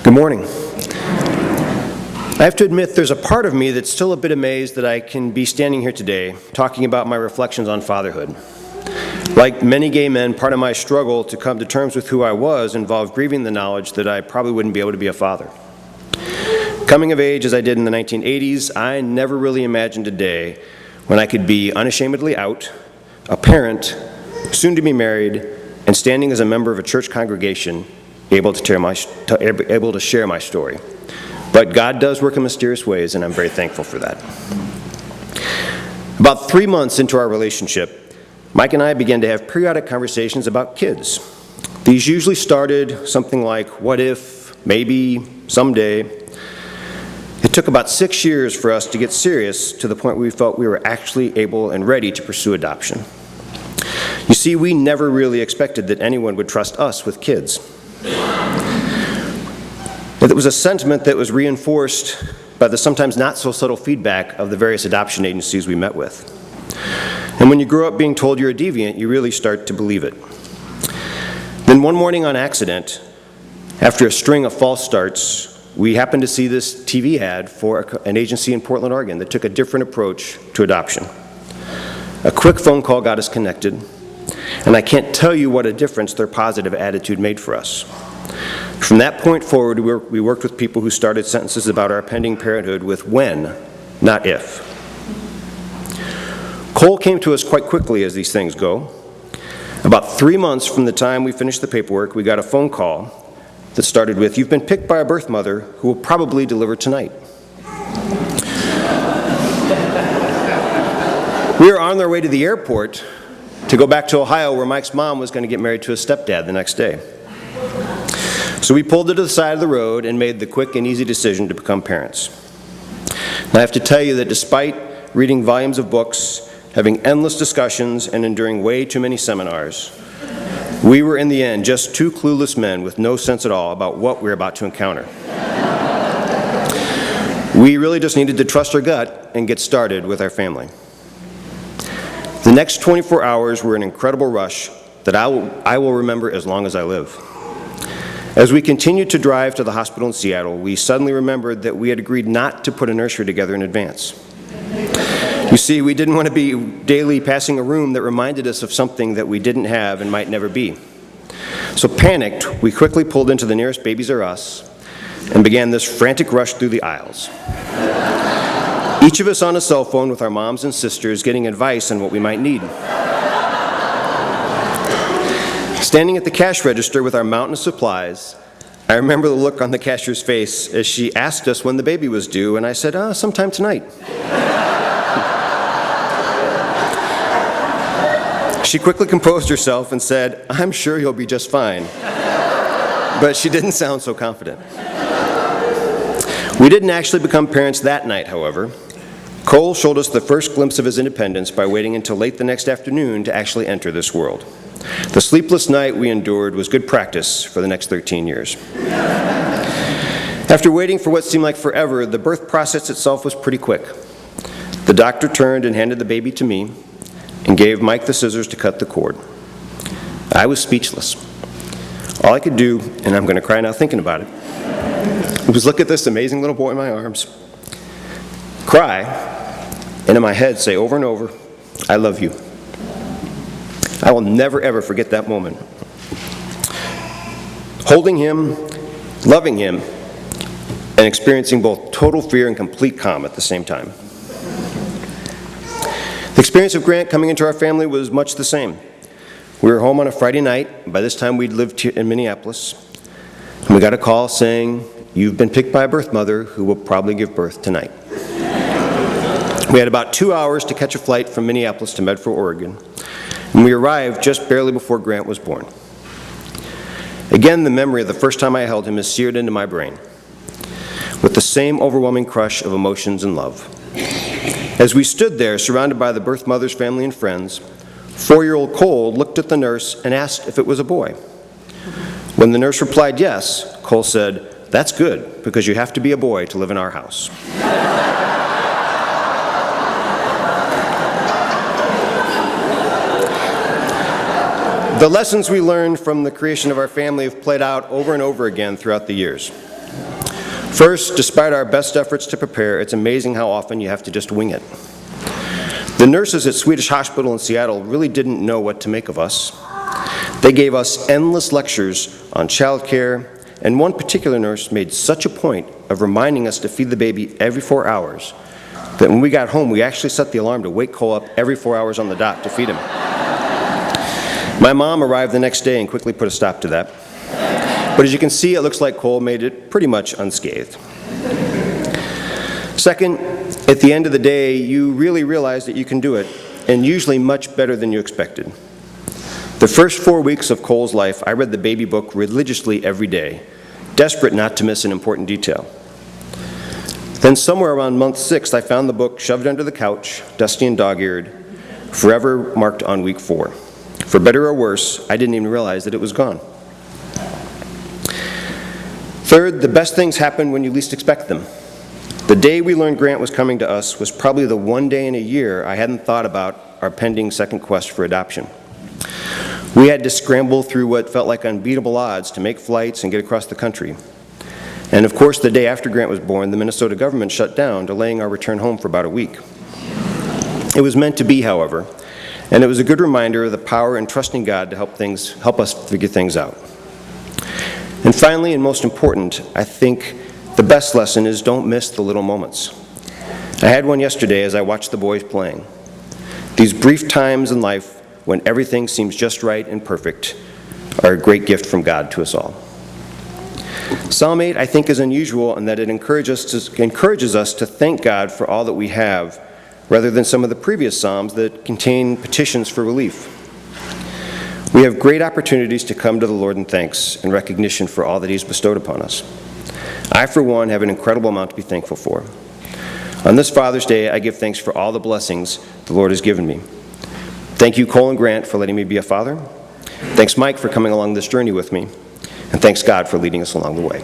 Good morning. I have to admit there's a part of me that's still a bit amazed that I can be standing here today talking about my reflections on fatherhood. Like many gay men, part of my struggle to come to terms with who I was involved grieving the knowledge that I probably wouldn't be able to be a father. Coming of age as I did in the 1980s, I never really imagined a day when I could be unashamedly out, a parent, soon to be married, and standing as a member of a church congregation able to share my story. But God does work in mysterious ways, and I'm very thankful for that. About 3 months into our relationship, Mike and I began to have periodic conversations about kids. These usually started something like, what if, maybe, someday. It took about 6 years for us to get serious to the point where we felt we were actually able and ready to pursue adoption. You see, we never really expected that anyone would trust us with kids. It was a sentiment that was reinforced by the sometimes not so subtle feedback of the various adoption agencies we met with. And when you grow up being told you're a deviant, you really start to believe it. Then one morning on accident, after a string of false starts, we happened to see this TV ad for an agency in Portland, Oregon that took a different approach to adoption. A quick phone call got us connected, and I can't tell you what a difference their positive attitude made for us. From that point forward, we worked with people who started sentences about our pending parenthood with when, not if. Cole came to us quite quickly, as these things go. About 3 months from the time we finished the paperwork, we got a phone call that started with, "You've been picked by a birth mother who will probably deliver tonight." We were on our way to the airport to go back to Ohio, where Mike's mom was going to get married to his stepdad the next day. So we pulled to the side of the road and made the quick and easy decision to become parents. And I have to tell you that despite reading volumes of books, having endless discussions, and enduring way too many seminars, we were in the end just two clueless men with no sense at all about what we were about to encounter. We really just needed to trust our gut and get started with our family. The next 24 hours were an incredible rush that I will remember as long as I live. As we continued to drive to the hospital in Seattle, we suddenly remembered that we had agreed not to put a nursery together in advance. You see, we didn't want to be daily passing a room that reminded us of something that we didn't have and might never be. So panicked, we quickly pulled into the nearest Babies R Us and began this frantic rush through the aisles. Each of us on a cell phone with our moms and sisters getting advice on what we might need. Standing at the cash register with our mountain of supplies, I remember the look on the cashier's face as she asked us when the baby was due, and I said, sometime tonight. She quickly composed herself and said, "I'm sure you'll be just fine." But she didn't sound so confident. We didn't actually become parents that night, however. Cole showed us the first glimpse of his independence by waiting until late the next afternoon to actually enter this world. The sleepless night we endured was good practice for the next 13 years. After waiting for what seemed like forever, the birth process itself was pretty quick. The doctor turned and handed the baby to me and gave Mike the scissors to cut the cord. I was speechless. All I could do, and I'm going to cry now thinking about it, was look at this amazing little boy in my arms, cry, and in my head say over and over, "I love you." I will never ever forget that moment. Holding him, loving him, and experiencing both total fear and complete calm at the same time. The experience of Grant coming into our family was much the same. We were home on a Friday night. By this time, we'd lived here in Minneapolis. And we got a call saying, "You've been picked by a birth mother who will probably give birth tonight." We had about 2 hours to catch a flight from Minneapolis to Medford, Oregon, and we arrived just barely before Grant was born. Again, the memory of the first time I held him is seared into my brain, with the same overwhelming crush of emotions and love. As we stood there, surrounded by the birth mother's family and friends, 4-year-old Cole looked at the nurse and asked if it was a boy. When the nurse replied yes, Cole said, "That's good, because you have to be a boy to live in our house." The lessons we learned from the creation of our family have played out over and over again throughout the years. First, despite our best efforts to prepare, it's amazing how often you have to just wing it. The nurses at Swedish Hospital in Seattle really didn't know what to make of us. They gave us endless lectures on childcare, and one particular nurse made such a point of reminding us to feed the baby every 4 hours that when we got home, we actually set the alarm to wake Cole up every 4 hours on the dot to feed him. My mom arrived the next day and quickly put a stop to that. But as you can see, it looks like Cole made it pretty much unscathed. Second, at the end of the day, you really realize that you can do it, and usually much better than you expected. The first 4 weeks of Cole's life, I read the baby book religiously every day, desperate not to miss an important detail. Then somewhere around month 6, I found the book shoved under the couch, dusty and dog-eared, forever marked on week 4. For better or worse, I didn't even realize that it was gone. Third, the best things happen when you least expect them. The day we learned Grant was coming to us was probably the one day in a year I hadn't thought about our pending second quest for adoption. We had to scramble through what felt like unbeatable odds to make flights and get across the country. And of course, the day after Grant was born, the Minnesota government shut down, delaying our return home for about a week. It was meant to be, however, and it was a good reminder of the power in trusting God to help us figure things out. And finally, and most important, I think the best lesson is don't miss the little moments. I had one yesterday as I watched the boys playing. These brief times in life when everything seems just right and perfect are a great gift from God to us all. Psalm 8, I think, is unusual in that it encourages us to thank God for all that we have, rather than some of the previous Psalms that contain petitions for relief. We have great opportunities to come to the Lord in thanks and recognition for all that He's bestowed upon us. I, for one, have an incredible amount to be thankful for. On this Father's Day, I give thanks for all the blessings the Lord has given me. Thank you, Cole and Grant, for letting me be a father. Thanks, Mike, for coming along this journey with me. And thanks, God, for leading us along the way.